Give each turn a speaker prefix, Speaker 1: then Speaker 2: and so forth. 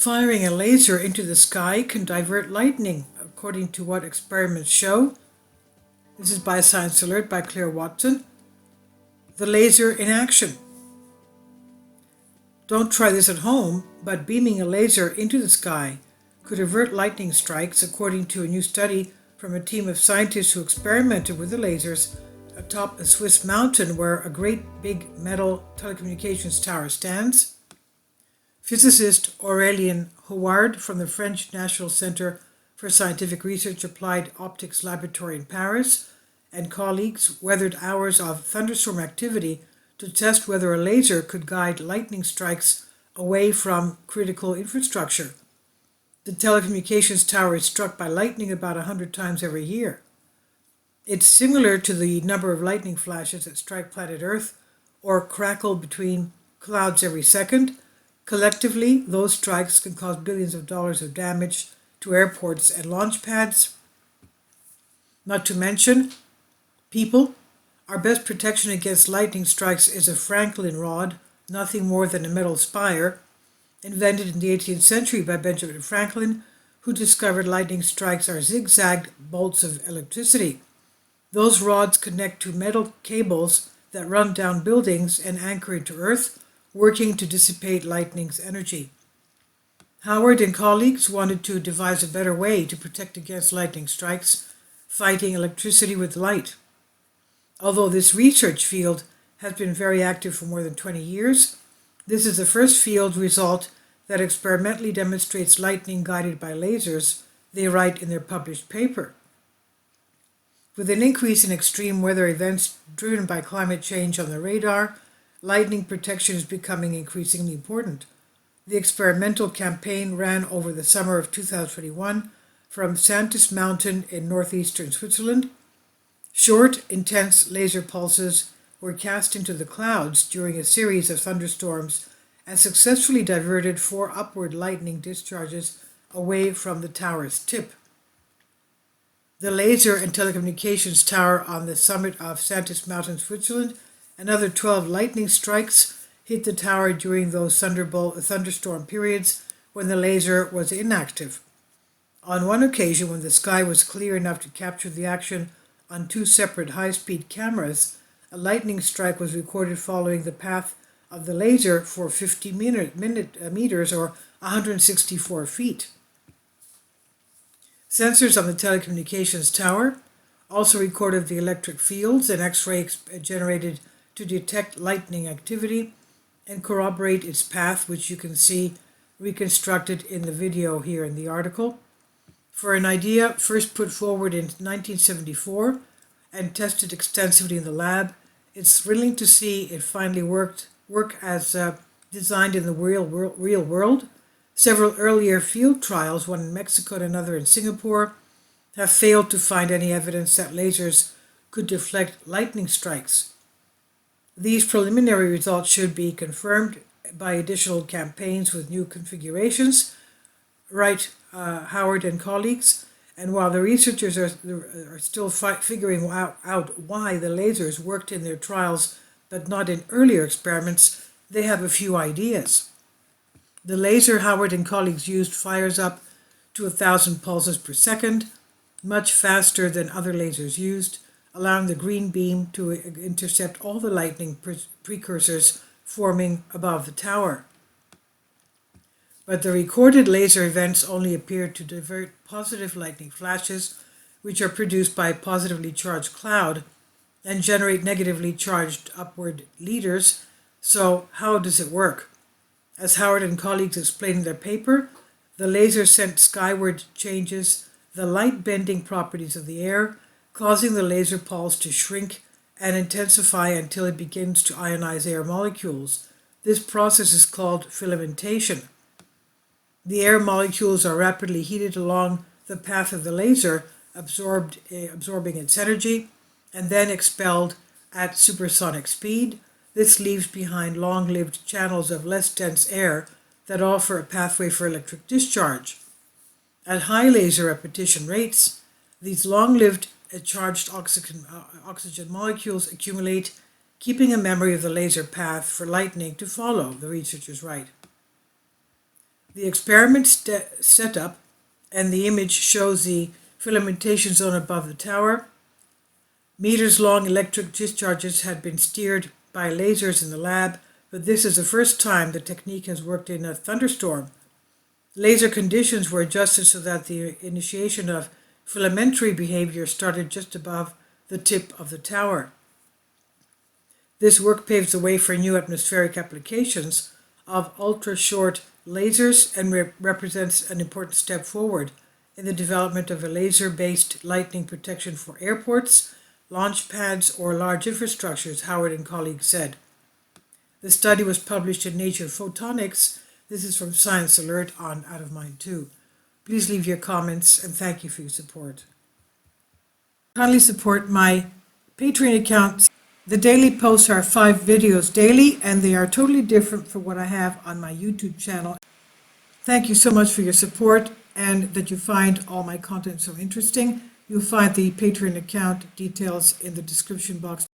Speaker 1: Firing a laser into the sky can divert lightning, according to what experiments show. This is by Science Alert by Claire Watson. The laser in action. Don't try this at home, but beaming a laser into the sky could avert lightning strikes, according to a new study from a team of scientists who experimented with the lasers atop a Swiss mountain where a great big metal telecommunications tower stands. Physicist Aurélien Houard from the French National Center for Scientific Research Applied Optics Laboratory in Paris and colleagues weathered hours of thunderstorm activity to test whether a laser could guide lightning strikes away from critical infrastructure. The telecommunications tower is struck by lightning about 100 times every year. It's similar to the number of lightning flashes that strike planet Earth or crackle between clouds every second. Collectively, those strikes can cause billions of dollars of damage to airports and launch pads. Not to mention, people. Our best protection against lightning strikes is a Franklin rod, nothing more than a metal spire, invented in the 18th century by Benjamin Franklin, who discovered lightning strikes are zigzagged bolts of electricity. Those rods connect to metal cables that run down buildings and anchor into earth, working to dissipate lightning's energy. Howard and colleagues wanted to devise a better way to protect against lightning strikes, fighting electricity with light. Although this research field has been very active for more than 20 years, this is the first field result that experimentally demonstrates lightning guided by lasers, they write in their published paper. With an increase in extreme weather events driven by climate change on the radar, lightning protection is becoming increasingly important. The experimental campaign ran over the summer of 2021 from Santis Mountain in northeastern Switzerland. Short, intense laser pulses were cast into the clouds during a series of thunderstorms and successfully diverted 4 upward lightning discharges away from the tower's tip. The laser and telecommunications tower on the summit of Santis Mountain, Switzerland, another 12 lightning strikes hit the tower during those thunderstorm periods when the laser was inactive. On one occasion, when the sky was clear enough to capture the action on 2 separate high-speed cameras, a lightning strike was recorded following the path of the laser for 50 meters or 164 feet. Sensors on the telecommunications tower also recorded the electric fields and X-rays generated to detect lightning activity and corroborate its path, which you can see reconstructed in the video here in the article. For an idea first put forward in 1974 and tested extensively in the lab, it's thrilling to see it finally work as designed in the real world. Several earlier field trials, one in Mexico and another in Singapore, have failed to find any evidence that lasers could deflect lightning strikes. These preliminary results should be confirmed by additional campaigns with new configurations, write Howard and colleagues. And while the researchers are still figuring out why the lasers worked in their trials but not in earlier experiments, they have a few ideas. The laser Howard and colleagues used fires up to 1,000 pulses per second, much faster than other lasers used, allowing the green beam to intercept all the lightning precursors forming above the tower. But the recorded laser events only appeared to divert positive lightning flashes, which are produced by a positively charged cloud, and generate negatively charged upward leaders. So how does it work? As Howard and colleagues explained in their paper, the laser sent skyward changes the light-bending properties of the air, causing the laser pulse to shrink and intensify until it begins to ionize air molecules. This process is called filamentation. The air molecules are rapidly heated along the path of the laser, absorbing its energy, and then expelled at supersonic speed. This leaves behind long-lived channels of less dense air that offer a pathway for electric discharge. At high laser repetition rates, these long-lived charged oxygen molecules accumulate, keeping a memory of the laser path for lightning to follow, the researchers write. The experiment set up, and the image shows the filamentation zone above the tower. Meters-long electric discharges had been steered by lasers in the lab, but this is the first time the technique has worked in a thunderstorm. Laser conditions were adjusted so that the initiation of filamentary behavior started just above the tip of the tower. This work paves the way for new atmospheric applications of ultra-short lasers and represents an important step forward in the development of a laser-based lightning protection for airports, launch pads, or large infrastructures, Howard and colleagues said. The study was published in Nature Photonics. This is from Science Alert on Out of Mind 2. Please leave your comments and thank you for your support. Kindly support my Patreon account. The daily posts are 5 videos daily, and they are totally different from what I have on my YouTube channel. Thank you so much for your support and that you find all my content so interesting. You'll find the Patreon account details in the description box.